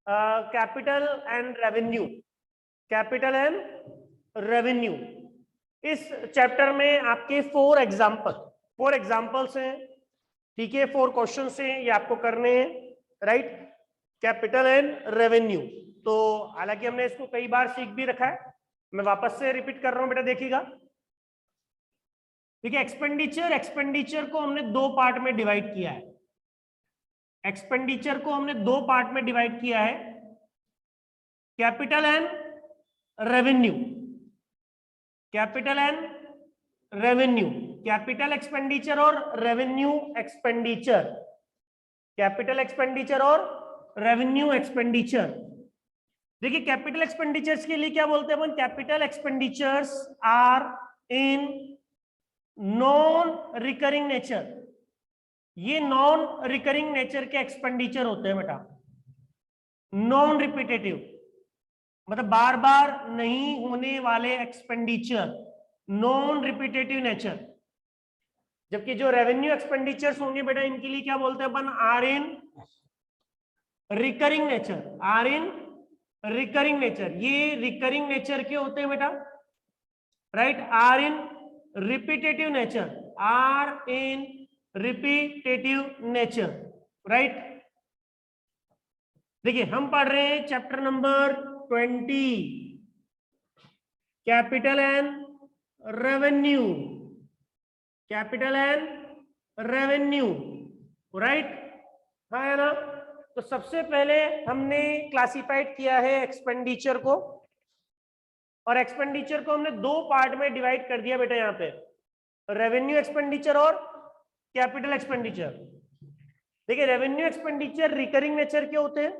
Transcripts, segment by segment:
Capital and revenue, capital and revenue. इस chapter में आपके 4 एग्जाम्पल्स हैं, ठीक है, 4 क्वेश्चन हैं, ये आपको करने हैं, राइट। कैपिटल एंड रेवेन्यू, तो हालांकि हमने इसको कई बार सीख भी रखा है, मैं वापस से रिपीट कर रहा हूं बेटा, देखिएगा, ठीक है। एक्सपेंडिचर को हमने 2 पार्ट में डिवाइड किया है, एक्सपेंडिचर को हमने 2 पार्ट में डिवाइड किया है, capital and revenue, capital and revenue, capital expenditure और रेवेन्यू एक्सपेंडिचर, कैपिटल एक्सपेंडिचर और रेवेन्यू एक्सपेंडिचर। देखिए कैपिटल एक्सपेंडिचर्स के लिए क्या बोलते हैं अपन, capital expenditures are in non recurring nature, ये नॉन रिकरिंग नेचर के एक्सपेंडिचर होते हैं बेटा, नॉन रिपीटेटिव, मतलब बार बार नहीं होने वाले एक्सपेंडिचर, नॉन रिपीटेटिव नेचर। जबकि जो रेवेन्यू एक्सपेंडिचर्स होंगे बेटा, इनके लिए क्या बोलते हैं अपन, are in recurring nature, are in recurring nature, ये रिकरिंग नेचर के होते हैं बेटा, right. Are in repetitive nature, are in repetitive nature, right. देखिए हम पढ़ रहे हैं chapter number 20, capital and revenue, capital and revenue, right, है ना। तो सबसे पहले हमने क्लासिफाइड किया है एक्सपेंडिचर को, और एक्सपेंडिचर को हमने 2 पार्ट में डिवाइड कर दिया बेटा, यहाँ पे रेवेन्यू एक्सपेंडिचर और कैपिटल एक्सपेंडिचर। देखिए रेवेन्यू एक्सपेंडिचर रिकरिंग नेचर के होते हैं,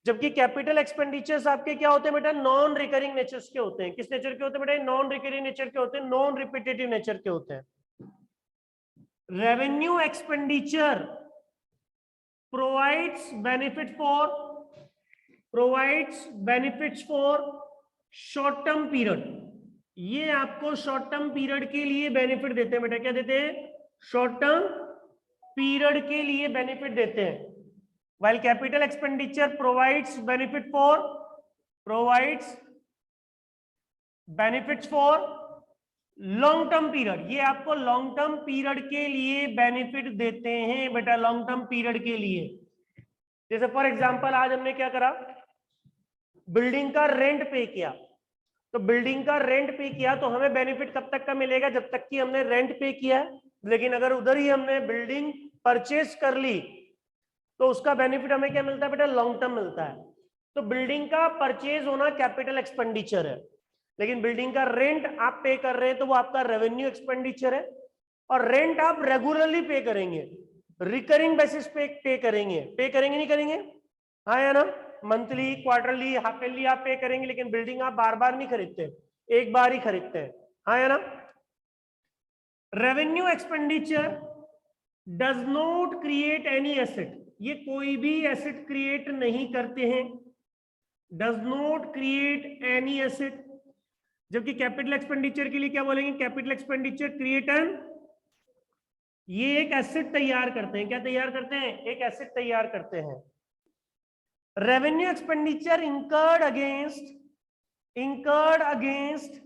जबकि कैपिटल एक्सपेंडिचर्स आपके क्या होते हैं बेटा, नॉन रिकरिंग नेचर के होते हैं। किस नेचर के होते हैं बेटा, नॉन रिकरिंग नेचर के होते हैं, नॉन रिपीटेटिव नेचर के होते हैं। Revenue expenditure provides benefits for short term period, ये आपको शॉर्ट टर्म पीरियड के लिए बेनिफिट देते हैं बेटा, क्या देते हैं, शॉर्ट टर्म पीरियड के लिए बेनिफिट देते हैं। while capital expenditure provides benefits for long term period, ये आपको लॉन्ग टर्म पीरियड के लिए बेनिफिट देते हैं बेटा, लॉन्ग टर्म पीरियड के लिए। जैसे फॉर एग्जांपल आज हमने क्या करा, बिल्डिंग का रेंट पे किया, तो बिल्डिंग का रेंट पे किया तो हमें बेनिफिट कब तक का मिलेगा, जब तक कि हमने रेंट पे किया। लेकिन अगर उधर ही हमने बिल्डिंग परचेज कर ली तो उसका बेनिफिट हमें क्या मिलता है बेटा, लॉन्ग टर्म मिलता है। तो बिल्डिंग का परचेज होना कैपिटल एक्सपेंडिचर है, लेकिन बिल्डिंग का रेंट आप पे कर रहे हैं तो वो आपका रेवेन्यू एक्सपेंडिचर है। और रेंट आप रेगुलरली पे करेंगे, रिकरिंग बेसिस पे पे करेंगे, नहीं करेंगे, हाँ या ना, मंथली, क्वार्टरली, हाफ ईयरली आप पे करेंगे, लेकिन बिल्डिंग आप बार बार नहीं खरीदते, एक बार ही खरीदते हैं, हाँ या ना। Revenue expenditure does not create any asset, ये कोई भी एसेट क्रिएट नहीं करते हैं, does not create any asset. जबकि कैपिटल एक्सपेंडिचर के लिए क्या बोलेंगे, कैपिटल एक्सपेंडिचर क्रिएट एन, ये एक एसेट तैयार करते हैं, क्या तैयार करते हैं, एक एसेट तैयार करते हैं। Revenue expenditure incurred against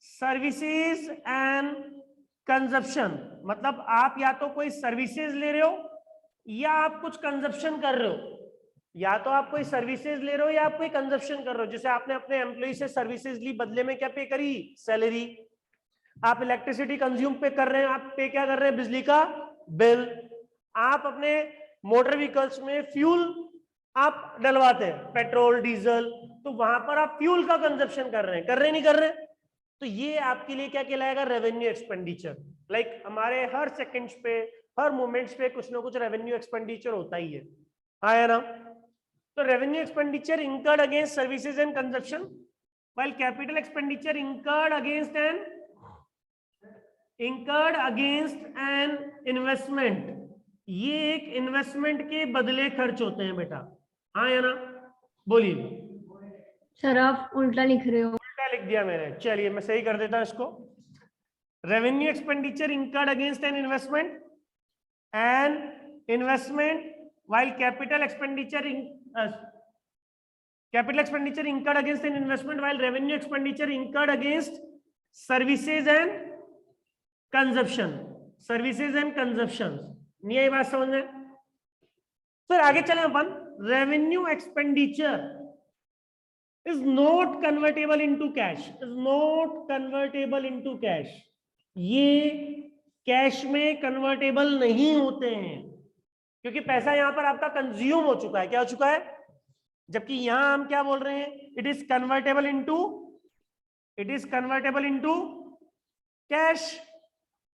services and consumption, मतलब आप या तो कोई सर्विसेज ले रहे हो या आप कुछ कंजप्शन कर रहे हो, या तो आप कोई सर्विसेज ले रहे हो या आप कोई कंजप्शन कर रहे हो। जैसे आपने अपने एम्प्लॉय से सर्विसेज ली, बदले में क्या पे करी, सैलरी। आप इलेक्ट्रिसिटी कंज्यूम पे कर रहे हैं, आप पे क्या कर रहे हैं, बिजली का बिल। आप अपने मोटर व्हीकल्स में फ्यूल आप डलवाते हैं, पेट्रोल डीजल, तो वहां पर आप फ्यूल का कंजप्शन कर रहे हैं, नहीं कर रहे, तो ये आपके लिए क्या कहलाएगा, रेवेन्यू एक्सपेंडिचर। लाइक हमारे हर सेकंड्स पे, हर मोमेंट्स पे कुछ ना कुछ रेवेन्यू एक्सपेंडिचर होता ही है, हाँ ना। तो revenue expenditure incurred against services and consumption, while capital expenditure incurred against an investment, ये एक इन्वेस्टमेंट के बदले खर्च होते हैं बेटा, हाँ या ना, बोलिए। सर आप उल्टा लिख रहे हो। उल्टा लिख दिया मैंने, चलिए मैं सही कर देता हूं इसको। Revenue expenditure incurred against an investment while capital expenditure capital expenditure incurred against an investment while revenue expenditure incurred against services and consumption, services and consumption. नहीं आई बात समझ में? फिर आगे चले अपन, revenue expenditure is not convertible into cash, is not convertible into cash, ये कैश में कन्वर्टेबल नहीं होते हैं क्योंकि पैसा यहां पर आपका कंज्यूम हो चुका है। क्या हो चुका है? जबकि यहां हम क्या बोल रहे हैं, it is convertible into cash.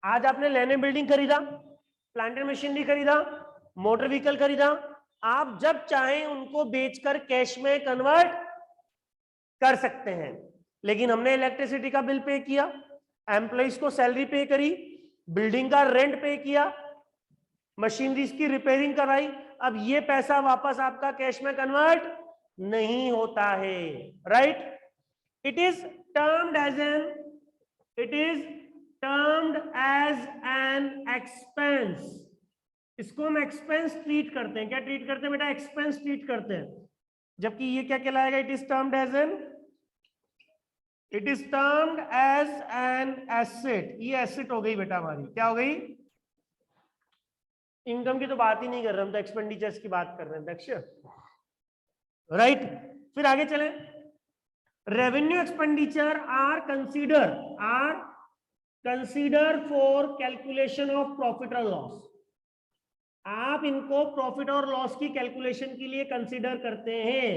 आज आपने लैंड एंड बिल्डिंग खरीदा, प्लांट एंड मशीनरी खरीदा, मोटर व्हीकल खरीदा, आप जब चाहें उनको बेचकर कैश में कन्वर्ट कर सकते हैं। लेकिन हमने इलेक्ट्रिसिटी का बिल पे किया, एम्प्लॉइज को सैलरी पे करी, बिल्डिंग का रेंट पे किया, मशीनरीज की रिपेयरिंग कराई, अब ये पैसा वापस आपका कैश में कन्वर्ट नहीं होता है, right? It is termed as an expense. इसको हम एक्सपेंस ट्रीट करते हैं। क्या ट्रीट करते हैं बेटा? एक्सपेंस ट्रीट करते हैं। जबकि ये क्या कहलाएगा? It is termed as an asset. ये एसेट हो गई बेटा हमारी। क्या हो गई? इनकम की तो बात ही नहीं कर रहे हम, तो एक्सपेंडिचर्स की बात कर रहे हैं दक्ष, राइट? फिर आगे चलें, revenue expenditure are consider for calculation of profit और लॉस। आप इनको प्रॉफिट और लॉस की कैलकुलेशन के लिए कंसीडर करते हैं,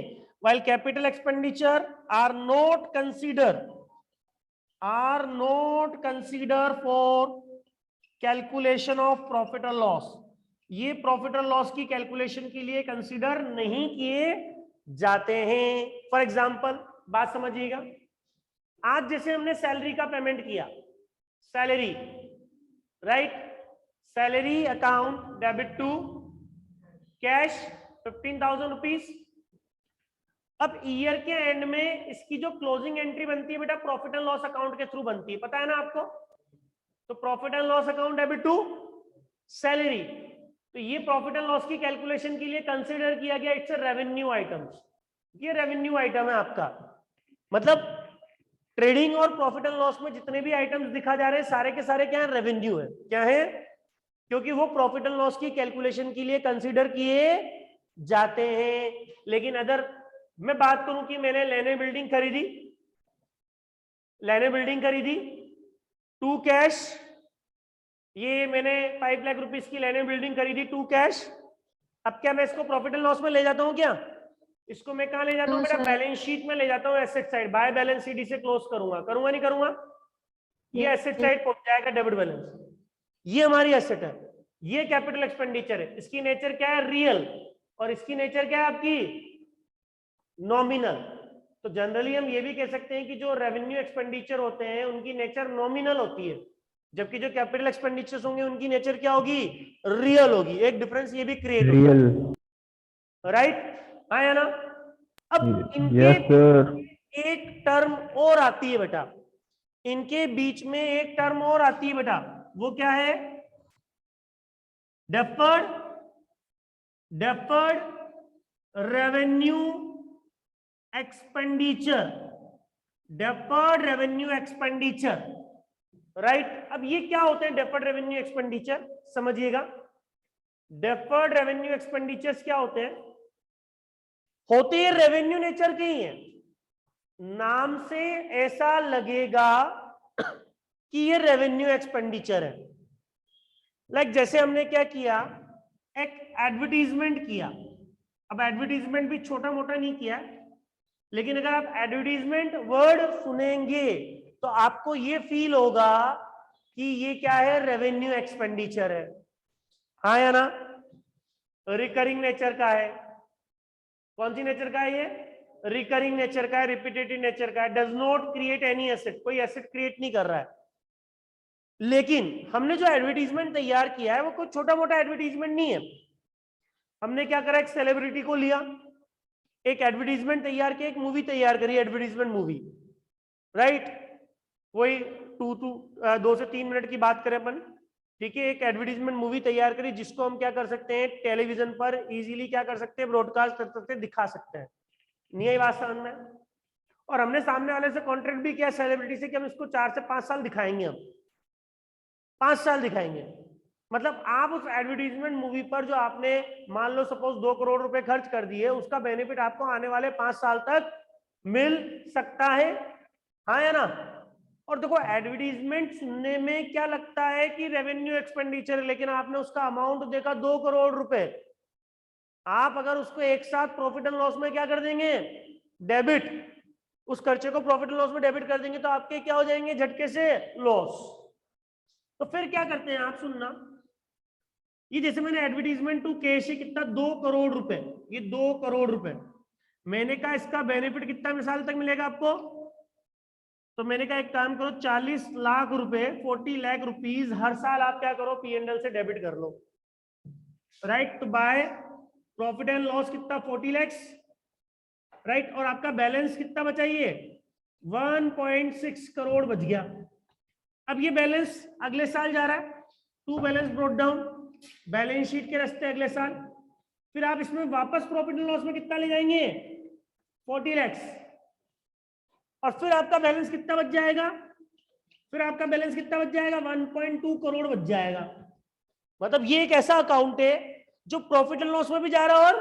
while capital expenditure are not considered for calculation of profit और लॉस। ये प्रॉफिट और लॉस की कैलकुलेशन के लिए कंसीडर नहीं किए जाते हैं। फॉर एग्जांपल, बात समझिएगा, आज जैसे हमने सैलरी का पेमेंट किया, salary, right? Salary account debit to cash 15,000 rupees. अब ईयर के एंड में इसकी जो क्लोजिंग एंट्री बनती है बेटा, प्रॉफिट एंड लॉस अकाउंट के थ्रू बनती है, पता है ना आपको? तो profit and loss account debit to salary. तो ये प्रॉफिट एंड लॉस की कैलकुलेशन के लिए कंसीडर किया गया, इट्स अ रेवेन्यू आइटम। ये रेवेन्यू आइटम है आपका। मतलब ट्रेडिंग और प्रॉफिट एंड लॉस में जितने भी आइटम्स दिखा जा रहे हैं सारे के सारे क्या है? रेवेन्यू है। क्या है? क्योंकि वो प्रॉफिट एंड लॉस की कैलकुलेशन के लिए कंसीडर किए जाते हैं। लेकिन अगर मैं बात करूं कि मैंने लैंड एंड बिल्डिंग खरीदी टू कैश, ये मैंने 5 लाख रुपीस की लैंड एंड बिल्डिंग खरीदी टू कैश। अब क्या मैं इसको प्रॉफिट एंड लॉस में ले जाता हूं? क्या इसको मैं कहां ले जाता हूं बेटा? बैलेंस शीट में ले जाता हूं, asset side, by balance sheet इसे क्लोज करूंगा नहीं करूंगा? ये एसेट साइड पहुंच जाएगा, डेबिट बैलेंस। ये हमारी एसेट है, ये कैपिटल एक्सपेंडिचर है। इसकी नेचर क्या है? रियल। और इसकी नेचर क्या है आपकी? नॉमिनल। तो जनरली हम ये भी कह सकते हैं कि जो रेवेन्यू एक्सपेंडिचर होते हैं उनकी नेचर नॉमिनल होती है, जबकि जो कैपिटल एक्सपेंडिचर्स होंगे उनकी नेचर क्या होगी? रियल होगी। एक डिफरेंस ये भी क्रिएट होगा, राइट? हाँ या ना? अब इनके एक टर्म और आती है बेटा, इनके बीच में एक टर्म और आती है बेटा, वो क्या है? Deferred revenue expenditure, deferred revenue expenditure, right? अब ये क्या होते हैं डेफर्ड रेवेन्यू एक्सपेंडिचर? समझिएगा, डेफर्ड रेवेन्यू एक्सपेंडिचर्स क्या होते हैं? होते हैं रेवेन्यू नेचर के ही हैं। नाम से ऐसा लगेगा कि ये रेवेन्यू एक्सपेंडिचर है। लाइक जैसे हमने क्या किया, एक एडवर्टीजमेंट किया। अब एडवर्टीजमेंट भी छोटा मोटा नहीं किया, लेकिन अगर आप एडवर्टीजमेंट वर्ड सुनेंगे तो आपको ये फील होगा कि ये क्या है? रेवेन्यू एक्सपेंडिचर है। हाँ या ना? रिकरिंग नेचर का है। कौन सी नेचर का है ये? रिकरिंग नेचर का है, रिपीटेटिव नेचर का है, does not create any asset, कोई एसेट क्रिएट नहीं कर रहा है। लेकिन हमने जो एडवर्टीजमेंट तैयार किया है वो कोई छोटा मोटा एडवर्टीजमेंट नहीं है। हमने क्या करा, एक सेलिब्रिटी को लिया, एक एडवर्टीजमेंट तैयार किया, एक मूवी तैयार करी, एडवर्टीजमेंट मूवी, राइट? वही 2 से 3 मिनट की बात करें अपन, ठीक है? एक एडवर्टीजमेंट मूवी तैयार करी जिसको हम क्या कर सकते हैं? टेलीविजन पर इजीली क्या कर सकते हैं? ब्रॉडकास्ट कर सकते हैं, दिखा सकते हैं, नहीं आई बात समझ में? और हमने सामने वाले से कॉन्ट्रैक्ट भी किया सेलिब्रिटी से कि हम इसको 4 से 5 साल दिखाएंगे, हम 5 साल दिखाएंगे। मतलब आप उस एडवर्टीजमेंट मूवी पर जो आपने मान लो सपोज 2 करोड़ रुपए खर्च कर दिए, उसका बेनिफिट आपको आने वाले 5 साल तक मिल सकता है, हाँ या ना? और देखो एडवर्टीजमेंट सुनने में क्या लगता है कि रेवेन्यू एक्सपेंडिचर है, लेकिन आपने उसका अमाउंट देखा 2 करोड़ रुपए। आप अगर उसको एक साथ प्रॉफिट एंड लॉस में क्या कर देंगे, डेबिट, उस खर्चे को प्रॉफिट एंड लॉस में डेबिट कर देंगे, तो आपके क्या हो जाएंगे झटके से, लॉस। तो फिर क्या करते हैं आप, सुनना, ये जैसे मैंने एडवर्टीजमेंट टू कैश है कितना, 2 करोड़ रुपए, ये 2 करोड़ रुपए मैंने कहा, इसका बेनिफिट कितना साल तक मिलेगा आपको? तो मैंने कहा एक काम करो, 40 लाख रुपए, 40 लाख रुपीज हर साल आप क्या करो, P&L से डेबिट कर लो, राइट? तो बाय प्रॉफिट एंड लॉस कितना, 40 लाख, राइट? और आपका बैलेंस कितना बचा, ये 1.6 करोड़ बच गया। अब ये बैलेंस अगले साल जा रहा है, to balance brought down, balance sheet के रास्ते अगले साल। फिर आप इसमें वापस प्रॉफिट एंड लॉस में कितना ले जाएंगे, 40 लाख, और फिर आपका बैलेंस कितना बच जाएगा, फिर आपका बैलेंस कितना बच जाएगा, 1.2 करोड़ बच जाएगा। मतलब ये एक ऐसा अकाउंट है जो प्रॉफिट एंड लॉस में भी जा रहा है और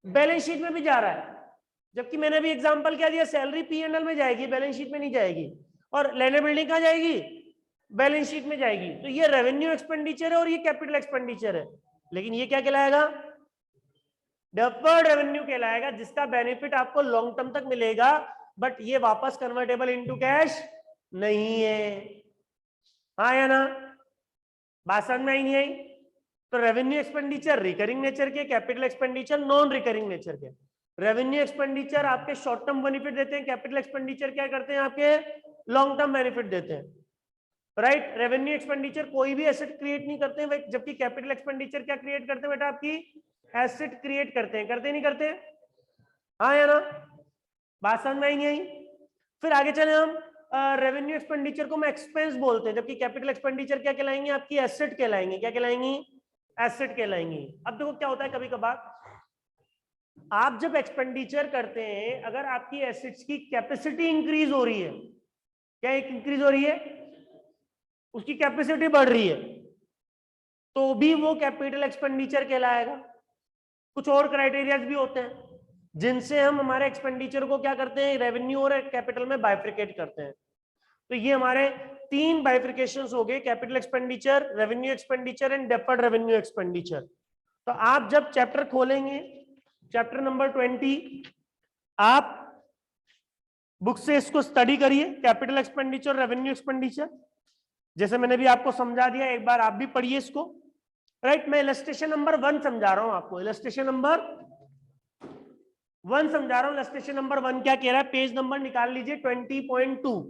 बैलेंस शीट में भी जा रहा है। जबकि मैंने अभी एग्जांपल क्या दिया, सैलरी P&L में जाएगी, बैलेंस शीट में नहीं जाएगी, और लैंड एंड बिल्डिंग कहां जाएगी, बैलेंस शीट में जाएगी। तो ये रेवेन्यू एक्सपेंडिचर है और ये कैपिटल एक्सपेंडिचर है, लेकिन ये क्या कहलाएगा, डेफर्ड रेवेन्यू कहलाएगा, जिसका बेनिफिट आपको लॉन्ग टर्म तक मिलेगा, बट ये वापस कन्वर्टेबल इनटू कैश नहीं है, हाँ या ना? बात समझ में आई नहीं आई? तो रेवेन्यू एक्सपेंडिचर रिकरिंग नेचर के, capital expenditure non recurring nature के। रेवेन्यू एक्सपेंडिचर आपके शॉर्ट टर्म बेनिफिट देते हैं, कैपिटल एक्सपेंडिचर क्या करते हैं, आपके लॉन्ग टर्म बेनिफिट देते हैं, राइट? रेवेन्यू एक्सपेंडिचर कोई भी एसेट क्रिएट नहीं करते हैं, जबकि कैपिटल एक्सपेंडिचर क्या क्रिएट करते हैं बेटा, आपकी एसेट क्रिएट करते हैं, करते नहीं करते, हाँ या ना? बात समझ में आई नहीं आई? फिर आगे चले हम, रेवेन्यू एक्सपेंडिचर को हम एक्सपेंस बोलते हैं, जबकि कैपिटल एक्सपेंडिचर क्या कहलाएंगे, आपकी एसेट कहलाएंगे, क्या कहलाएंगी, एसेट कहलाएंगी। अब देखो क्या होता है, कभी कभार आप जब एक्सपेंडिचर करते हैं, अगर आपकी एसेट्स की कैपेसिटी इंक्रीज हो रही है, क्या इंक्रीज हो रही है, उसकी कैपेसिटी बढ़ रही है, तो भी वो कैपिटल एक्सपेंडिचर कहलाएगा। कुछ और क्राइटेरियाज भी होते हैं जिनसे हम हमारे एक्सपेंडिचर को क्या करते हैं, रेवेन्यू और कैपिटल में बाइफ्रिकेट करते हैं। तो ये हमारे 3 बाइफ्रिकेशंस हो गए, capital expenditure, revenue expenditure and deferred revenue expenditure. तो आप जब चैप्टर खोलेंगे, चैप्टर नंबर 20, आप बुक से इसको स्टडी करिए, कैपिटल एक्सपेंडिचर, रेवेन्यू एक्सपेंडिचर, जैसे मैंने भी आपको समझा दिया, एक बार आप भी पढ़िए इसको, राइट? मैं इलस्ट्रेशन नंबर 1 समझा रहा हूं आपको, इलस्ट्रेशन नंबर 1 समझा रहा हूं। इलस्ट्रेशन नंबर 1 क्या कह रहा है, पेज नंबर निकाल लीजिए 20.2,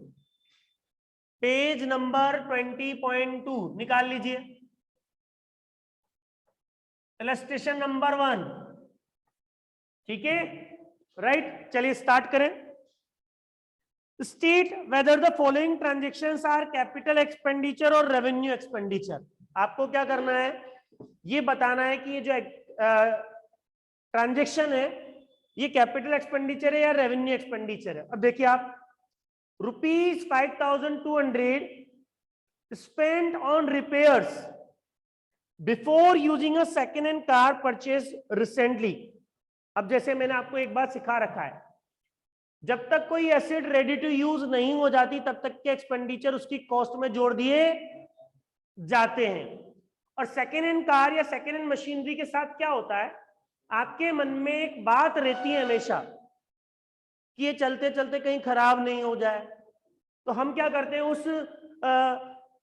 पेज नंबर 20.2 निकाल लीजिए, इलस्ट्रेशन नंबर 1, ठीक है, राइट? चलिए स्टार्ट करें। State whether the following transactions are capital expenditure और रेवेन्यू एक्सपेंडिचर। आपको क्या करना है, ये बताना है कि ये जो ट्रांजेक्शन है ये कैपिटल एक्सपेंडिचर है या रेवेन्यू एक्सपेंडिचर है। अब देखिए आप, ₹5,200 spent on repairs before using a second hand car purchase recently. अब जैसे मैंने आपको एक बात सिखा रखा है, जब तक कोई एसेट रेडी टू यूज नहीं हो जाती तब तक के एक्सपेंडिचर उसकी कॉस्ट में जोड़ दिए जाते हैं। और सेकेंड हैंड कार या सेकेंड हैंड मशीनरी के साथ क्या होता है, आपके मन में एक बात रहती है हमेशा कि ये चलते चलते कहीं खराब नहीं हो जाए, तो हम क्या करते हैं, उस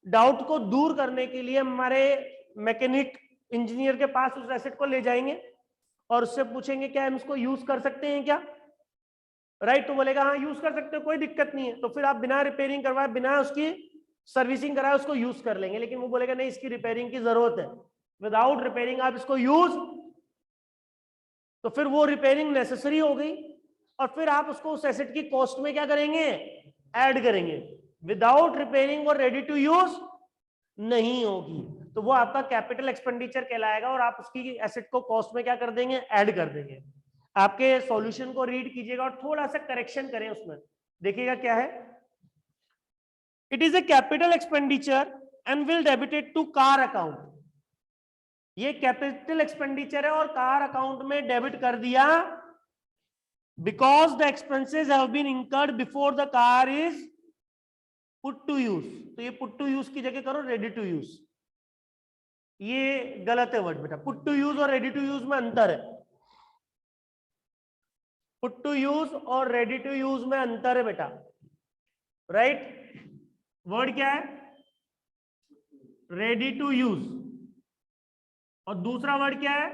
डाउट को दूर करने के लिए हमारे मैकेनिक इंजीनियर के पास उस एसेट को ले जाएंगे और उससे पूछेंगे क्या हम इसको यूज कर सकते हैं क्या, राइट? तो बोलेगा हाँ यूज कर सकते हो, कोई दिक्कत नहीं है। तो फिर आप बिना रिपेयरिंग करवाए, बिना उसकी सर्विसिंग कराए उसको यूज कर लेंगे। लेकिन वो बोलेगा नहीं इसकी रिपेयरिंग की जरूरत है, विदाउट रिपेयरिंग आप इसको यूज, तो फिर वो रिपेयरिंग नेसेसरी हो गई और फिर आप उसको उस एसेट की कॉस्ट में क्या करेंगे, ऐड करेंगे। विदाउट रिपेयरिंग और रेडी टू यूज नहीं होगी, तो वो आपका कैपिटल एक्सपेंडिचर कहलाएगा और आप उसकी एसेट को कॉस्ट में क्या कर देंगे, ऐड कर देंगे। आपके सॉल्यूशन को रीड कीजिएगा और थोड़ा सा करेक्शन करें उसमें, देखिएगा क्या है। It is a capital expenditure and will debited to car account. ये कैपिटल एक्सपेंडिचर है और कार अकाउंट में डेबिट कर दिया, because the expenses have been incurred before the car is put to use. तो ये पुट टू यूज की जगह करो रेडी टू यूज, ये गलत है वर्ड बेटा। पुट टू यूज और रेडी टू यूज में अंतर है, पुट टू यूज और रेडी टू यूज में अंतर है बेटा, राइट। वर्ड क्या है? रेडी टू यूज, और दूसरा वर्ड क्या है?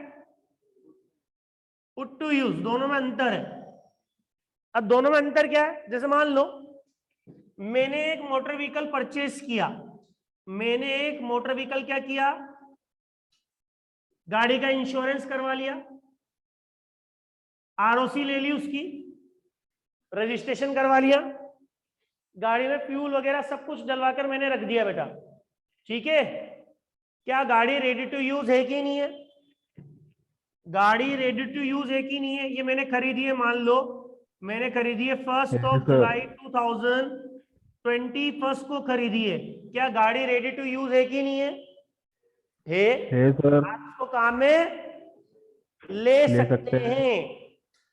Put to use. दोनों में अंतर है। अब दोनों में अंतर क्या है? जैसे मान लो मैंने एक मोटर व्हीकल परचेज किया, मैंने एक मोटर व्हीकल क्या किया, गाड़ी का इंश्योरेंस करवा लिया, आरओसी ले ली, उसकी रजिस्ट्रेशन करवा लिया, गाड़ी में फ्यूल वगैरह सब कुछ डलवाकर मैंने रख दिया बेटा, ठीक है। क्या गाड़ी रेडी टू यूज है कि नहीं है? गाड़ी रेडी टू यूज है कि नहीं है? ये मैंने खरीदी है, मान लो मैंने खरीदी है 1 जुलाई 2021 को खरीदी है। क्या गाड़ी रेडी टू यूज है कि नहीं है? है सर। आप इसको काम में ले सकते हैं,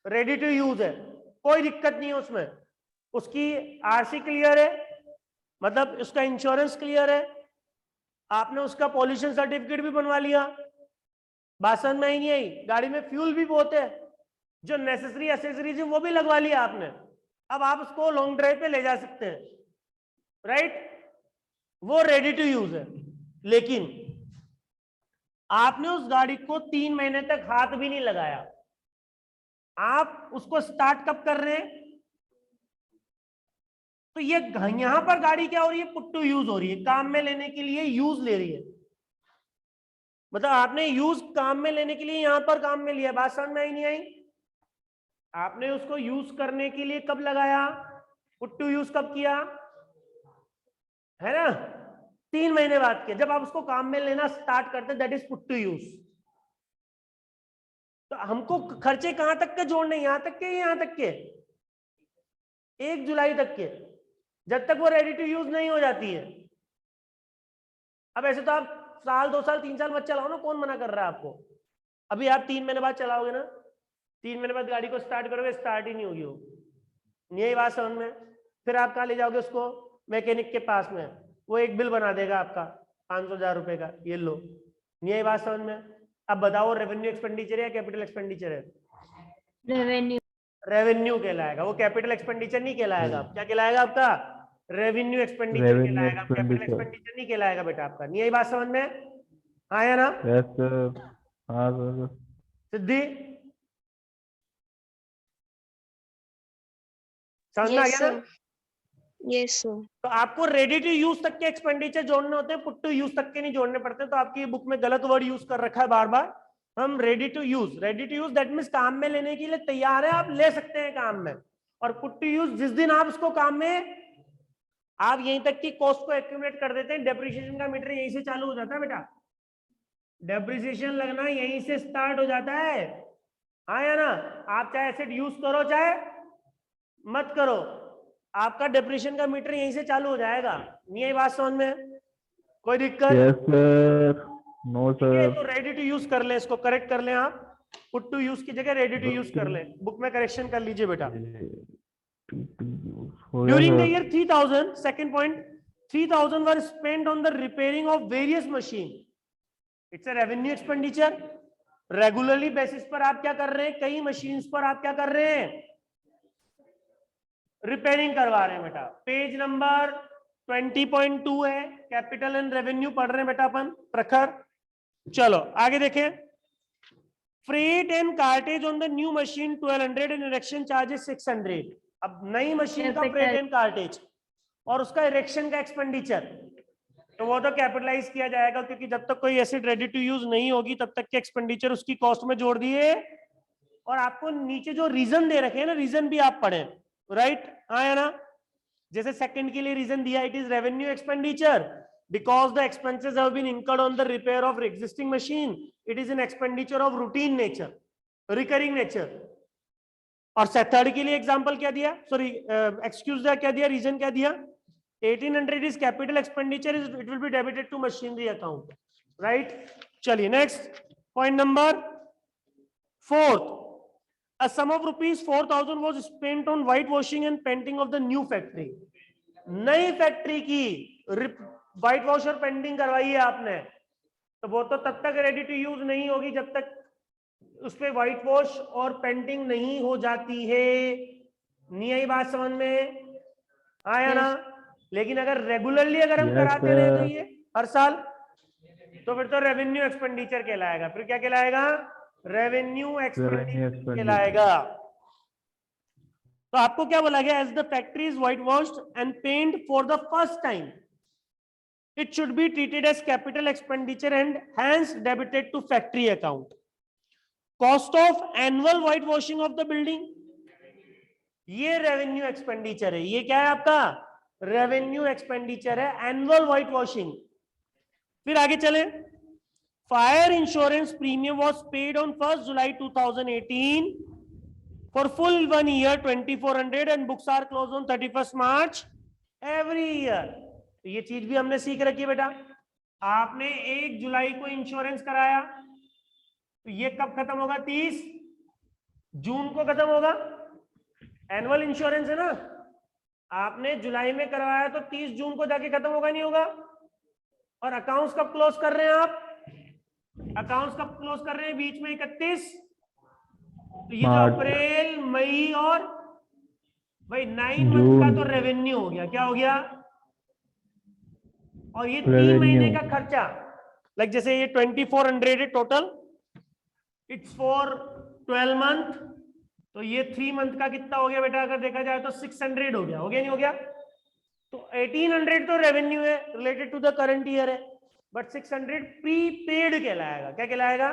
रेडी टू यूज है, कोई दिक्कत नहीं है उसमें। उसकी आरसी क्लियर है, मतलब उसका इंश्योरेंस क्लियर है, आपने उसका पॉल्यूशन सर्टिफिकेट भी बनवा लिया, बात समझ में ही नहीं आई। गाड़ी में फ्यूल भी बहुत है, जो नेसेसरी एसेसरीज है वो भी लगवा लिया आपने। अब आप उसको लॉन्ग ड्राइव पे ले जा सकते हैं, राइट। वो रेडी टू यूज है, लेकिन आपने उस गाड़ी को 3 महीने तक हाथ भी नहीं लगाया। आप उसको स्टार्ट कब कर रहे हैं? तो ये यहां पर गाड़ी क्या हो रही है? पुट टू यूज हो रही है, काम में लेने के लिए यूज ले रही है। मतलब आपने यूज काम में लेने के लिए यहां पर काम में लिया, बात समझ में आई नहीं आई? आपने उसको यूज करने के लिए कब लगाया? पुट टू यूज कब किया है ना? 3 महीने बाद किया, जब आप उसको काम में लेना स्टार्ट करते, that is put to use. तो हमको खर्चे कहां तक के जोड़ने? यहां तक के, यहां तक के 1 जुलाई तक के, जब तक वो रेडी टू यूज नहीं हो जाती है। अब ऐसे तो आप साल 2 साल 3 साल मत चलाओ ना, कौन मना कर रहा है आपको? अभी आप 3 महीने बाद चलाओगे ना, 3 महीने बाद गाड़ी को स्टार्ट करोगे, स्टार्ट ही नहीं होगी वो, यही बात समझ में। फिर आप कहाँ ले जाओगे उसको? मैकेनिक के पास में, वो एक बिल बना देगा आपका 500,000 रुपए का, ये लो, यही बात समझ में। अब बताओ रेवेन्यू एक्सपेंडिचर है या कैपिटल एक्सपेंडिचर है? रेवेन्यू। रेवेन्यू कहलाएगा, वो कैपिटल एक्सपेंडिचर नहीं कहलाएगा। क्या कहलाएगा आपका? रेवेन्यू एक्सपेंडिचर कहलाएगा, कैपिटल एक्सपेंडिचर नहीं कहलाएगा बेटा आपका। नहीं यही बात समझ में आया ना? Yes sir. हाँ सर। सिद्धि समझ में आ गया ना? Yes sir. तो आपको रेडी टू यूज तक के एक्सपेंडिचर जोड़ने होते हैं, पुट टू यूज तक के नहीं जोड़ने पड़ते। तो आपकी बुक में गलत वर्ड यूज कर रखा है बार बार। हम ready to use, ready to use that means काम में लेने के लिए तैयार है, आप ले सकते हैं काम में। और पुट टू यूज जिस दिन आप उसको काम में, आप यहीं तक की कॉस्ट को एक्यूमुलेट कर देते हैं। डेप्रिसिएशन का मीटर यहीं से चालू हो जाता है बेटा, डेप्रिसिएशन लगना यहीं से स्टार्ट हो जाता है, हाँ या ना? आप चाहे एसेट यूज करो चाहे मत करो, आपका डेप्रिसिएशन का मीटर यहीं से चालू हो जाएगा। नहीं यही बात समझ में? कोई दिक्कत? Yes sir. No sir. तो रेडी टू यूज कर लें, इसको करेक्ट कर लें आप, पुट टू यूज की जगह रेडी टू यूज कर लें। बुक में करेक्शन कर लीजिए बेटा। During the year 3000, second point, 3000 were spent on the repairing of various machine. It's a revenue expenditure. Regularly basis पर आप क्या कर रहे हैं? कई मशीन्स पर आप क्या कर रहे हैं? रिपेयरिंग करवा रहे हैं बेटा। पेज नंबर 20.2 है, कैपिटल एंड रेवेन्यू पढ़ रहे हैं बेटा अपन, प्रखर। चलो आगे देखें। Freight and cartridge on the new machine 1200 and erection charges 600। अब नई मशीन का फ्रेट एंड कार्टेज और उसका इरेक्शन का एक्सपेंडिचर, तो वो तो कैपिटलाइज किया जाएगा, क्योंकि जब तक कोई एसेट रेडी टू यूज नहीं होगी तब तक के एक्सपेंडिचर उसकी कॉस्ट में जोड़ दिए। और आपको नीचे जो रीजन दे रखे हैं ना, रीजन भी आप पढ़ें, राइट? हाँ या ना? जैसे सेकंड के लिए रीजन दिया, it is revenue expenditure because the expenses have been incurred on the repair of existing machine. It is an expenditure of routine nature, recurring nature. और थर्ड के लिए एग्जांपल क्या दिया, सॉरी एक्सक्यूज क्या दिया, रीजन क्या दिया, 1800 is capital expenditure, it will be debited to machinery account, right. चलिए next point number 4th, a sum of rupees 4000 was spent on whitewashing and painting of the new factory। नई factory की white wash और painting करवाई है आपने, तो वो तो तब तक रेडी टू यूज नहीं होगी जब तक उस पे व्हाइट वॉश और पेंटिंग नहीं हो जाती है। नहीं आई बात समझ में, आया ना। लेकिन अगर रेगुलरली अगर हम कराते रहे तो ये हर साल, तो फिर तो रेवेन्यू एक्सपेंडिचर कहलाएगा। फिर क्या कहलाएगा, रेवेन्यू एक्सपेंडिचर कहलाएगा। तो आपको क्या बोला गया, as the factory is white washed and paint for the first time, it should be treated as capital expenditure and hence debited to factory account। cost of annual whitewashing of the building, ये revenue expenditure है। ये क्या है आपका, revenue expenditure है, annual white washing. फिर आगे चले, fire insurance premium was paid on 1 July 2018 for full 1 year 2400 and books are close on 31 March every year. तो ये चीज भी हमने सीख रखी है बेटा। आपने 1 जुलाई को इंश्योरेंस कराया, तो ये कब खत्म होगा, 30 जून को खत्म होगा। एनुअल इंश्योरेंस है ना, आपने जुलाई में करवाया तो 30 जून को जाके खत्म होगा, नहीं होगा। और अकाउंट्स कब क्लोज कर रहे हैं आप, अकाउंट्स कब क्लोज कर रहे हैं, बीच में 31। तो ये जो अप्रैल मई और भाई 9 मंथ का तो रेवेन्यू हो गया, क्या हो गया। और ये 3 महीने का खर्चा, लाइक जैसे ये 2400 है टोटल, इट्स फॉर 12 मंथ, तो ये 3 मंथ का कितना हो गया बेटा, अगर देखा जाए तो 600 हो गया नहीं हो गया। तो 1800 तो रेवेन्यू है related to the current year है, बट 600 प्रीपेड कहलाएगा। क्या कहलाएगा,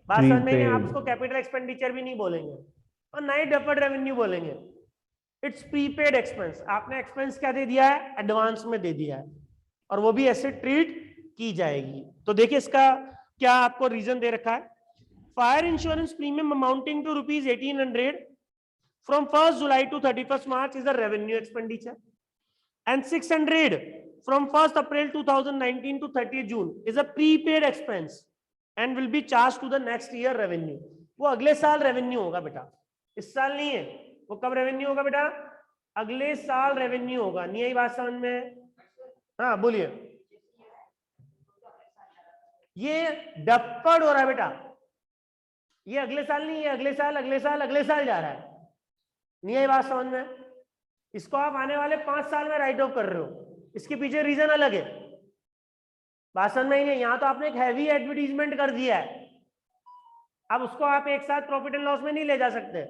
बात समझ में, आप उसको कैपिटल एक्सपेंडिचर भी नहीं बोलेंगे और ना ही डेफर्ड रेवेन्यू बोलेंगे, इट्स प्रीपेड एक्सपेंस। आपने एक्सपेंस क्या दे दिया है, एडवांस में दे दिया है, और वो भी ऐसे ट्रीट की जाएगी। तो देखिए इसका क्या आपको रीजन दे रखा है, fire insurance premium amounting to rupees 1800 from 1 July to 31 March is a revenue expenditure and 600 from 1 April 2019 to 30 June is a prepaid expense and will be charge to the next year revenue. वो अगले साल revenue होगा बेटा, इस साल नहीं है। वो कब रेवेन्यू होगा बेटा, अगले साल रेवेन्यू होगा। नहीं आई बात समझ में, हाँ बोलिए। ये डफर्ड हो रहा है बेटा, ये अगले साल नहीं है, अगले साल अगले साल अगले साल जा रहा है। नहीं आई बात समझ में, इसको आप आने वाले 5 साल में राइट ऑफ कर रहे हो, इसके पीछे रीजन अलग है। बात समझ में ही नहीं, यहाँ तो आपने एक हैवी एडवर्टीजमेंट कर दिया है, अब उसको आप एक साथ प्रॉफिट एंड लॉस में नहीं ले जा सकते।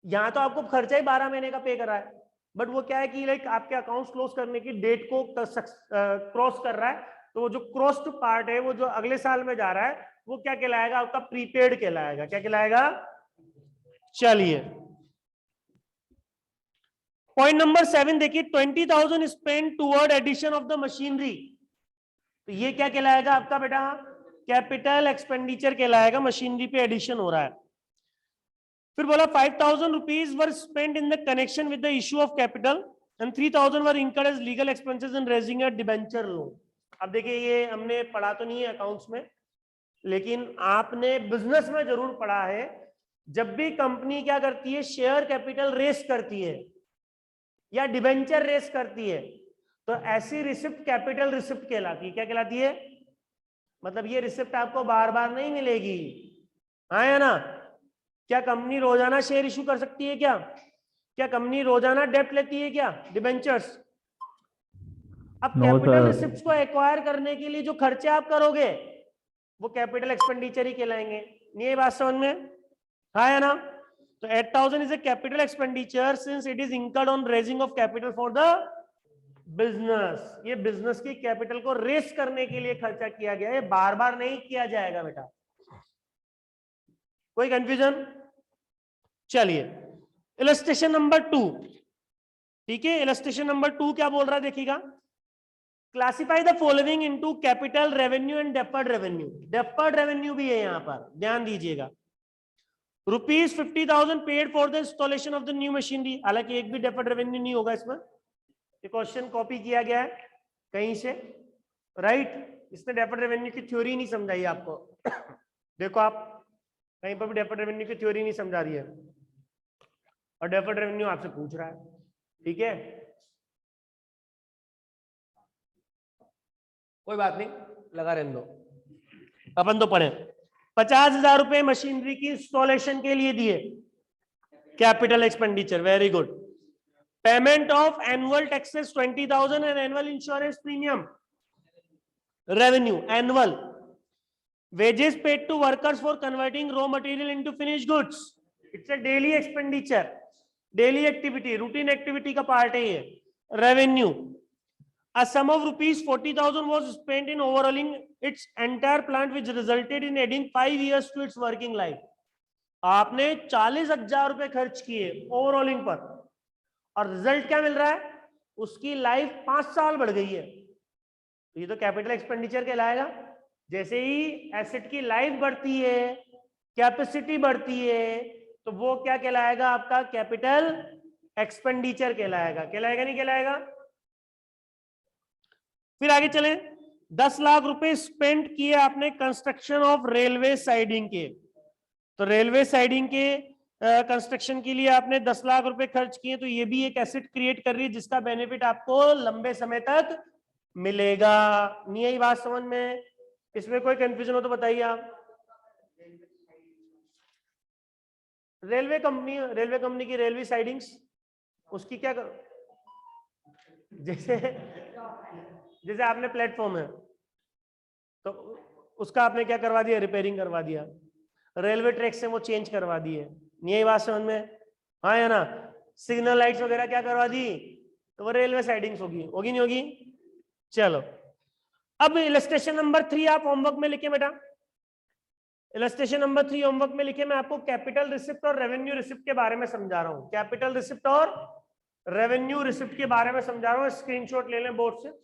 यहाँ तो आपको खर्चा ही 12 महीने का पे करा है, बट वो क्या है कि लाइक आपके अकाउंट्स क्लोज करने की डेट को क्रॉस कर रहा है, तो वो जो क्रॉस्ड पार्ट है वो जो अगले साल में जा रहा है वो क्या कहलाएगा, आपका प्रीपेड कहलाएगा। क्या कहलाएगा, चलिए पॉइंट नंबर 7 देखिए, 20,000 spend toward addition of the machinery. तो ये क्या कहलाएगा आपका बेटा, कैपिटल एक्सपेंडिचर कहलाएगा, मशीनरी पे एडिशन हो रहा है। फिर बोला 5,000 rupees were spend in the connection with the issue of capital and 3,000 were incurred as legal expenses in raising a debenture loan. अब देखिए ये हमने पढ़ा तो नहीं है अकाउंट्स में, लेकिन आपने बिजनेस में जरूर पढ़ा है। जब भी कंपनी क्या करती है, शेयर कैपिटल रेस करती है या डिबेंचर रेस करती है, तो ऐसी रिसिप्ट कैपिटल रिसिप्ट कहलाती है। क्या कहलाती है, मतलब ये रिसिप्ट आपको बार बार नहीं मिलेगी, हाँ या ना। क्या कंपनी रोजाना शेयर इशू कर सकती है क्या कंपनी रोजाना डेप्ट लेती है क्या, डिबेंचर्स। अब कैपिटल रिसिप्ट्स को एक्वायर करने के लिए जो खर्चे आप करोगे वो कैपिटल एक्सपेंडिचर ही कहलाएंगे। ये बात समझ में, हाँ या ना। तो 8,000 is a capital expenditure since it is incurred on raising of capital for the business. ये बिजनेस की कैपिटल को रेस करने के लिए खर्चा किया गया है, बार बार नहीं किया जाएगा बेटा। कोई कंफ्यूजन, चलिए इलस्ट्रेशन नंबर 2, ठीक है। इलस्ट्रेशन नंबर 2 क्या बोल रहा है देखिएगा, classify the following into capital revenue and deferred revenue. Deferred revenue भी है यहाँ पर, ध्यान दीजिएगा। ₹50,000 paid for the installation of the new machinery. हालांकि एक भी डेफर्ड रेवेन्यू नहीं होगा इसमें, ये क्वेश्चन कॉपी किया गया है कहीं से, राइट। इसने डेफर्ड रेवेन्यू की थ्योरी नहीं समझाई आपको। देखो आप कहीं पर भी डेफर्ड रेवेन्यू की थ्योरी नहीं समझा रही है, और डेफर्ड रेवेन्यू आपसे पूछ रहा है, ठीक है, कोई बात नहीं, लगा रहने दो। अपन तो पढ़े 50,000 रुपए मशीनरी की इंस्टॉलेशन के लिए दिए, capital expenditure, very good. Payment of annual taxes 20,000 and annual insurance premium, revenue annual. Wages paid to workers for converting raw material into finished goods, it's a daily expenditure, daily activity, routine activity का part है ये, revenue। A sum of ₹40,000 was spent in overhauling its entire plant, which resulted in adding 5 years to its working life। आपने 40,000 रुपए खर्च किए overhauling पर, और result क्या मिल रहा है, उसकी लाइफ 5 साल बढ़ गई है, तो ये तो कैपिटल एक्सपेंडिचर कहलाएगा। जैसे ही एसेट की लाइफ बढ़ती है, कैपेसिटी बढ़ती है, तो वो क्या कहलाएगा, आपका कैपिटल एक्सपेंडिचर कहलाएगा। कहलाएगा नहीं कहलाएगा? फिर आगे चलें। 10 लाख रुपए स्पेंड किए आपने कंस्ट्रक्शन ऑफ रेलवे साइडिंग के, तो रेलवे साइडिंग के कंस्ट्रक्शन के लिए आपने 10 लाख रुपए खर्च किए, तो ये भी एक एसेट क्रिएट कर रही है जिसका बेनिफिट आपको लंबे समय तक मिलेगा। नहीं आई बात समझ में? इसमें कोई कंफ्यूजन हो तो बताइए आप। रेलवे कंपनी की रेलवे साइडिंग्स, उसकी क्या कर... जैसे आपने प्लेटफॉर्म है तो उसका आपने क्या करवा दिया, रिपेयरिंग करवा दिया, रेलवे ट्रैक से वो चेंज करवा दिए। नहीं आई बात समझ में? हाँ या ना? सिग्नल लाइट्स वगैरह क्या करवा दी, तो वो रेलवे साइडिंग्स होगी, होगी नहीं होगी? चलो, अब इलस्ट्रेशन नंबर 3 आप होमवर्क में लिखे बेटा, इलस्ट्रेशन नंबर 3 होमवर्क में लिखे। मैं आपको कैपिटल रिसिप्ट और रेवेन्यू रिसिप्ट के बारे में समझा रहा हूं, कैपिटल रिसिप्ट और रेवेन्यू रिसिप्ट के बारे में समझा रहा हूं। स्क्रीनशॉट ले लें बोर्ड से।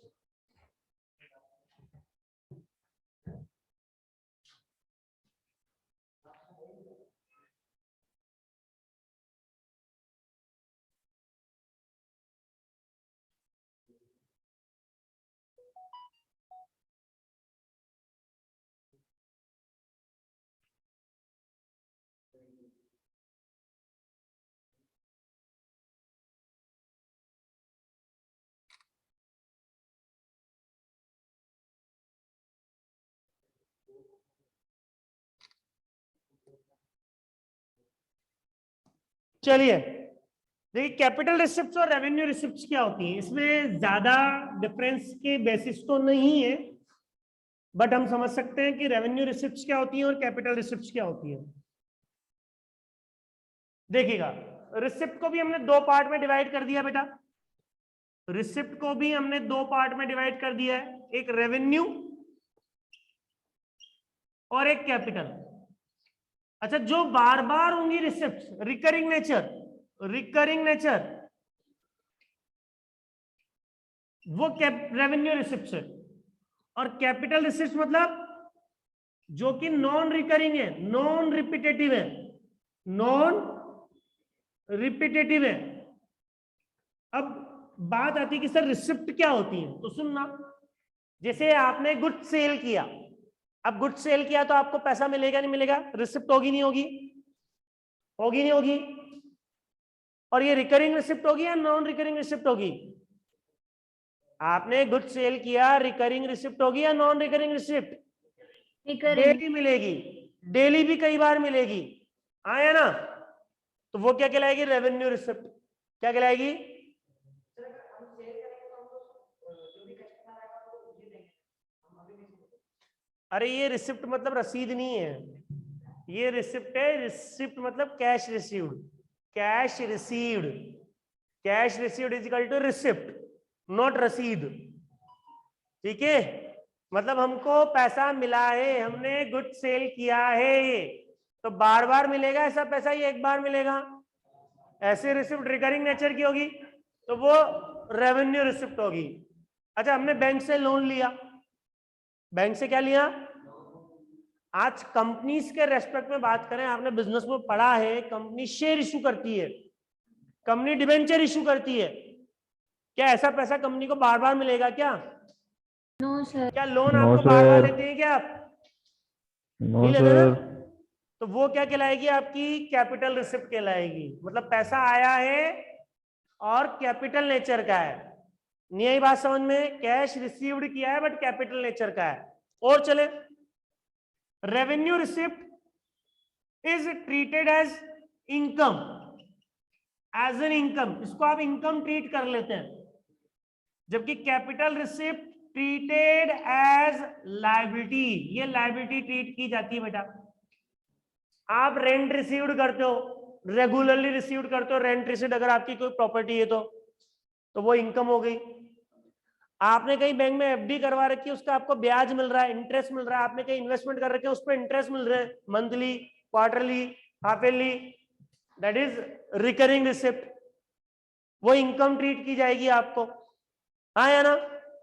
चलिए देखिए, कैपिटल रिसिप्ट्स और रेवेन्यू रिसिप्ट्स क्या होती हैं। इसमें ज्यादा डिफरेंस के बेसिस तो नहीं है, बट हम समझ सकते हैं कि रेवेन्यू रिसिप्ट्स क्या होती हैं और कैपिटल रिसिप्ट्स क्या होती हैं। देखिएगा, रिसिप्ट को भी हमने 2 पार्ट में डिवाइड कर दिया बेटा, रिसिप्ट को भी हमने 2 पार्ट में डिवाइड कर दिया है, एक रेवेन्यू और एक कैपिटल। अच्छा, जो बार बार होंगी रिसिप्ट, रिकरिंग नेचर, वो रेवेन्यू रिसिप्ट है, और कैपिटल रिसिप्ट मतलब जो कि नॉन रिकरिंग है, नॉन रिपीटेटिव है। अब बात आती है कि सर रिसिप्ट क्या होती है, तो सुनना, जैसे आपने गुड सेल किया, अब गुड सेल किया तो आपको पैसा मिलेगा नहीं मिलेगा, रिसिप्ट होगी नहीं होगी, होगी नहीं होगी, और ये रिकरिंग रिसिप्ट होगी या नॉन रिकरिंग रिसिप्ट होगी? आपने गुड सेल किया, रिकरिंग रिसिप्ट होगी या नॉन रिकरिंग रिसिप्ट? डेली मिलेगी, डेली भी कई बार मिलेगी, आया ना? तो वो क्या कहलाएगी, रेवेन्यू रिसिप्ट। क्या कहलाएगी? अरे ये रिसिप्ट मतलब रसीद नहीं है, ये रिसिप्ट है। रिसिप्ट मतलब cash received, cash received is equal to receipt, not रसीद। ठीक है, मतलब हमको पैसा मिला है, हमने गुड सेल किया है, तो बार बार मिलेगा ऐसा पैसा, ये एक बार मिलेगा? ऐसे रिसिप्ट रिकरिंग नेचर की होगी तो वो रेवेन्यू रिसिप्ट होगी। अच्छा, हमने बैंक से लोन लिया, बैंक से क्या लिया? आज कंपनीज के रेस्पेक्ट में बात करें, आपने बिजनेस में पढ़ा है, कंपनी शेयर इशू करती है, कंपनी डिबेंचर इशू करती है। क्या ऐसा पैसा कंपनी को बार बार मिलेगा क्या? No sir. क्या लोन नो आपको बार बार सर। लेते हैं क्या आप? नो नहीं लेते ना? सर। तो वो क्या कहलाएगी? आपकी कैपिटल रिसिप्ट कहलाएगी। मतलब पैसा आया है और कैपिटल नेचर का है। नहीं आई बात समझ में? कैश रिसीव्ड किया है बट कैपिटल नेचर का है। और चले, revenue receipt is treated as income, as an income, इसको आप इनकम ट्रीट कर लेते हैं, जबकि capital receipt treated as liability, ये लायबिलिटी ट्रीट की जाती है बेटा। आप रेंट रिसीव्ड करते हो, रेगुलरली रिसीव्ड करते हो रेंट रिसीव्ड, अगर आपकी कोई प्रॉपर्टी है तो वो इनकम हो गई। आपने कहीं बैंक में एफडी करवा रखी है, उसका आपको ब्याज मिल रहा है, इंटरेस्ट मिल रहा है। आपने कहीं इन्वेस्टमेंट कर रखे है, उस पर इंटरेस्ट मिल रहा है, monthly, quarterly, half yearly, that is recurring receipt, वो इनकम ट्रीट की जाएगी आपको। हाँ या ना?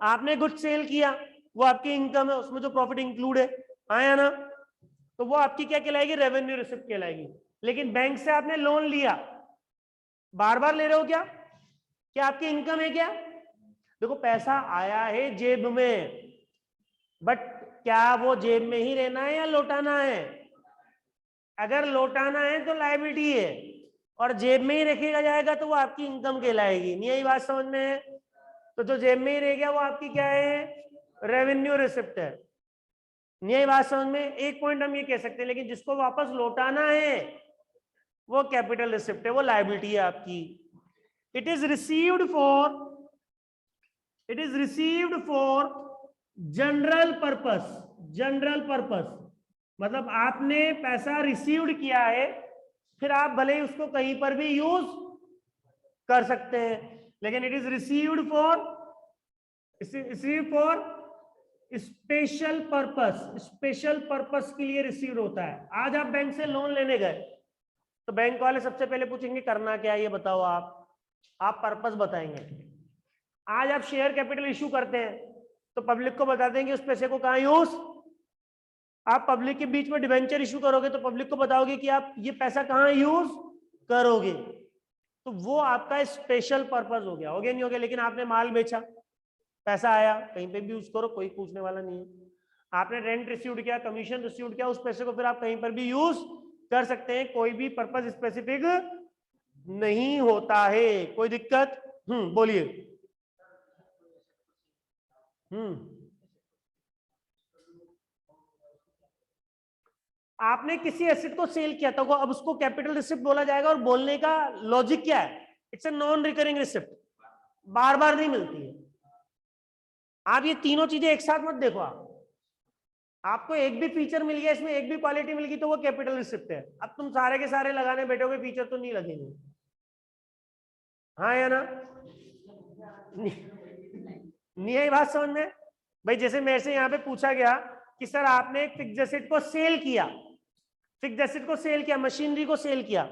आपने गुड्स सेल किया, वो आपकी इनकम है, उसमें जो प्रॉफिट इंक्लूड है। हाँ या ना? तो वो आपकी क्या कहलाएगी? रेवेन्यू रिसिप्ट कहलाएगी। लेकिन बैंक से आपने लोन लिया, बार बार ले रहे हो क्या आपकी इनकम है क्या? देखो पैसा आया है जेब में, बट क्या वो जेब में ही रहना है या लौटाना है? अगर लौटाना है तो लायबिलिटी है, और जेब में ही रखेगा जाएगा तो वो आपकी इनकम कहलाएगी। नहीं यही बात समझ में है? तो जो जेब में ही रह गया वो आपकी क्या है? रेवेन्यू रिसिप्ट है। नहीं यही बात समझ में? एक पॉइंट हम ये कह सकते हैं, लेकिन जिसको वापस लौटाना है वो कैपिटल रिसिप्ट है, वो लायबिलिटी है आपकी। It is received for general purpose, मतलब आपने पैसा रिसीव्ड किया है, फिर आप भले ही उसको कहीं पर भी यूज कर सकते हैं, लेकिन it is received for special purpose के लिए रिसीव्ड होता है। आज आप बैंक से लोन लेने गए तो बैंक वाले सबसे पहले पूछेंगे करना क्या है ये बताओ, आप पर्पस बताएंगे। आज आप शेयर कैपिटल इशू करते हैं तो पब्लिक को बता देंगे उस पैसे को कहाँ यूज। आप पब्लिक के बीच में डिबेंचर इशू करोगे तो पब्लिक को बताओगे कि आप ये पैसा कहाँ यूज करोगे। तो वो आपका स्पेशल पर्पस हो गया नहीं हो गया? लेकिन आपने माल बेचा, पैसा आया, कहीं पे भी यूज करो, कोई पूछने वाला नहीं है। आपने रेंट रिसीव्ड किया, कमीशन रिसीव्ड किया, उस पैसे को फिर आप कहीं पर भी यूज कर सकते हैं, कोई भी पर्पस स्पेसिफिक नहीं होता है। कोई दिक्कत? बोलिए। आपने किसी एसेट को सेल किया था, अब उसको कैपिटल रिसिप्ट बोला जाएगा, और बोलने का लॉजिक क्या है? It's a non recurring receipt, बार बार नहीं मिलती है। आप ये तीनों चीजें एक साथ मत देखो। आपको एक भी फीचर मिल गया, इसमें एक भी क्वालिटी मिल गई तो वो कैपिटल रिसिप्ट है। अब तुम सारे के सारे लगाने बैठोगे, फीचर तो नहीं लगेंगे। हाँ या ना? नहीं है बात समझ में? भाई जैसे मेरे से यहाँ पे पूछा गया कि सर आपने एक फिक्स्ड एसेट को सेल किया, मशीनरी को सेल किया,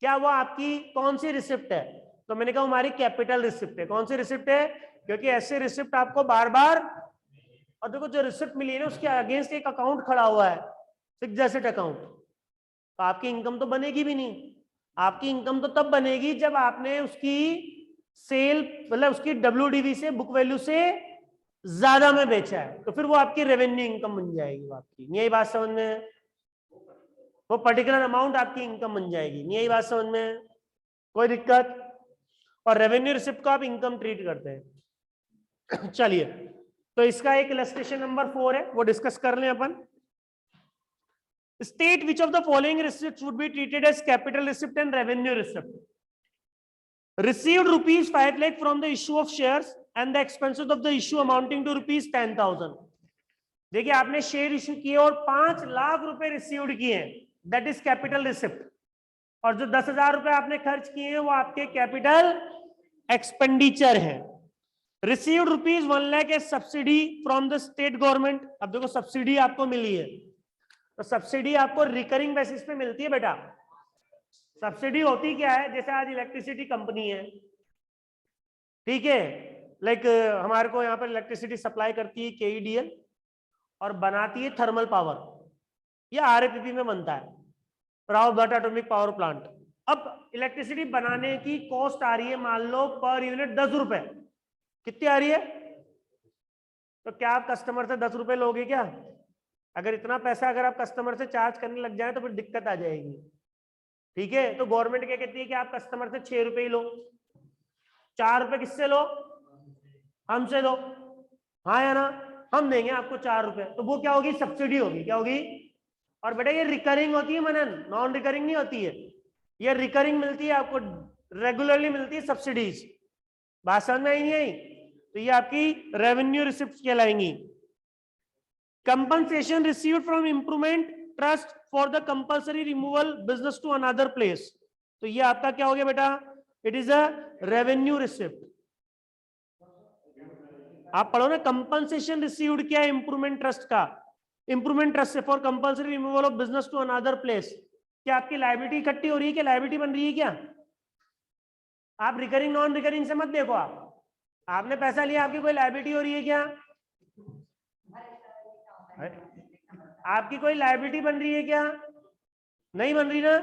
क्या वो आपकी कौन सी रिसिप्ट है? तो मैंने कहा हमारी कैपिटल रिसिप्ट है। कौन सी रिसिप्ट है? क्योंकि ऐसे रिसिप्ट आपको बार बार, और देखो जो रिसिप्ट मिली है ना उसके अगेंस्ट एक अकाउंट खड़ा हुआ है, फिक्स्ड एसेट अकाउंट, तो आपकी इनकम तो बनेगी भी नहीं। आपकी इनकम तो तब बनेगी जब आपने उसकी सेल, मतलब उसकी WDV से, बुक वैल्यू से ज्यादा में बेचा है, तो फिर वो आपकी रेवेन्यू इनकम बन जाएगी। वो आपकी, यही बात समझ में? वो पर्टिकुलर अमाउंट आपकी इनकम बन जाएगी। यही बात समझ में? कोई दिक्कत? और रेवेन्यू रिसिप्ट को आप इनकम ट्रीट करते हैं। चलिए, तो इसका एक इलस्ट्रेशन नंबर 4 है, वो डिस्कस कर लें अपन। State which of the following receipts would be treated as capital receipt and revenue receipt. Received rupees 5 lakh from the issue of shares and the expenses of the issue amounting to rupees 10,000. देखिए आपने share issue किए और 5 लाख रुपए received किए हैं, that is capital receipt. और जो 10,000 रुपए आपने खर्च किए हैं वो आपके कैपिटल एक्सपेंडिचर है। Received rupees 1 lakh as subsidy from the state government. अब देखो सब्सिडी आपको मिली है, तो सब्सिडी आपको रिकरिंग बेसिस पे मिलती है बेटा। सब्सिडी होती क्या है? जैसे आज इलेक्ट्रिसिटी कंपनी है, ठीक है, लाइक हमारे को यहाँ पर इलेक्ट्रिसिटी सप्लाई करती है KEDL और बनाती है थर्मल पावर। या RAPP में बनता है, Rao Bhatt atomic power plant. अब इलेक्ट्रिसिटी बनाने की कॉस्ट आ रही है मान लो पर यूनिट 10 रुपए, कितनी आ रही है? तो क्या आप कस्टमर से 10 रुपए लोगे क्या? अगर इतना पैसा अगर आप कस्टमर से चार्ज करने लग जाए तो फिर दिक्कत आ जाएगी। ठीक है, तो गवर्नमेंट क्या कहती है कि आप कस्टमर से 6 रुपए ही लो, 4 रुपए किससे लो? हमसे दो, हाँ या ना? हम देंगे आपको 4 रुपए, तो वो क्या होगी? सब्सिडी होगी। क्या होगी? और बेटा ये रिकरिंग होती है मनन, नॉन रिकरिंग नहीं होती है। ये रिकरिंग मिलती है आपको, रेगुलरली मिलती है सब्सिडीज। बात समझ में आई नहीं आई? तो ये आपकी रेवेन्यू रिसिप्ट कहलाएंगी। Compensation received from improvement trust for the compulsory removal business to another place, तो ये आपका क्या हो गया बेटा? It is a revenue receipt. आप पढ़ो ना, कंपनसेशन रिसीव्ड क्या है इंप्रूवमेंट ट्रस्ट का? इंप्रूवमेंट ट्रस्ट से for compulsory removal of business to another place. क्या आपकी लायबिलिटी इकट्ठी हो रही है? क्या लायबिलिटी बन रही है क्या? आप रिकरिंग नॉन रिकरिंग से मत देखो, आपने पैसा लिया, आपकी कोई लायबिलिटी हो रही है क्या? आपकी कोई लायबिलिटी बन रही है क्या? नहीं बन रही ना।